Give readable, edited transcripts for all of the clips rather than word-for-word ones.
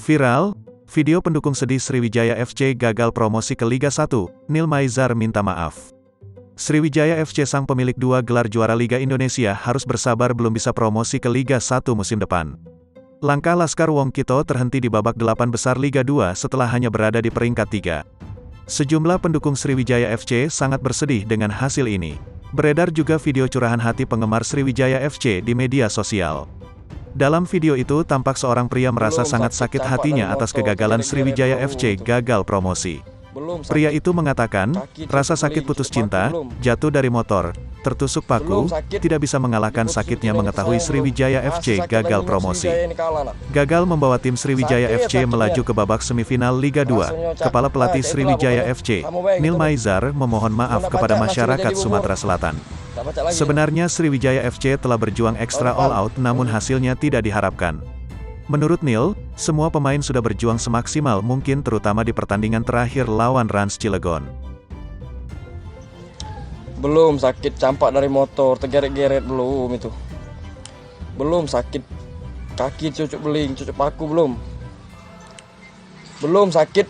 Viral, video pendukung sedih Sriwijaya FC gagal promosi ke Liga 1, Nil Maizar minta maaf. Sriwijaya FC sang pemilik 2 gelar juara Liga Indonesia harus bersabar belum bisa promosi ke Liga 1 musim depan. Langkah Laskar Wongkito terhenti di babak 8 besar Liga 2 setelah hanya berada di peringkat 3. Sejumlah pendukung Sriwijaya FC sangat bersedih dengan hasil ini. Beredar juga video curahan hati penggemar Sriwijaya FC di media sosial. Dalam video itu tampak seorang pria merasa sangat sakit hatinya atas kegagalan Sriwijaya FC gagal promosi. Pria itu mengatakan, rasa sakit putus cinta, jatuh dari motor, tertusuk paku, tidak bisa mengalahkan sakitnya mengetahui Sriwijaya FC gagal promosi. Gagal membawa tim Sriwijaya FC melaju ke babak semifinal Liga 2, Kepala Pelatih Sriwijaya FC, Nil Maizar memohon maaf kepada masyarakat Sumatera Selatan. Sebenarnya Sriwijaya FC telah berjuang ekstra all out namun hasilnya tidak diharapkan. Menurut Nil, semua pemain sudah berjuang semaksimal mungkin terutama di pertandingan terakhir lawan Rans Cilegon. Belum sakit campak dari motor, tergeret-geret belum itu. Belum sakit kaki cucuk beling, cucuk paku belum. Belum sakit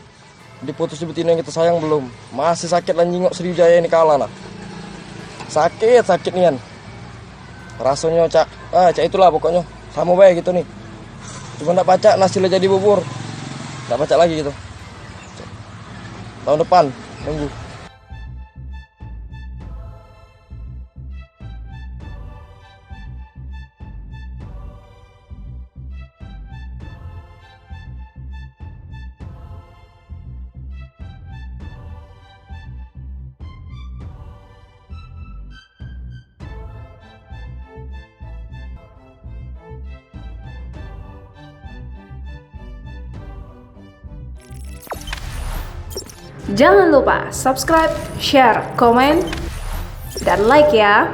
diputus di betina yang kita sayang belum. Masih sakit lah nyingok Sriwijaya ini kalah lah. Sakit nian. Rasanya cak itulah pokoknya. Sama baik gitu nih. Cuma nggak baca hasilnya jadi bubur. Nggak baca lagi gitu. Tahun depan nunggu. Jangan lupa subscribe, share, komen, dan like ya.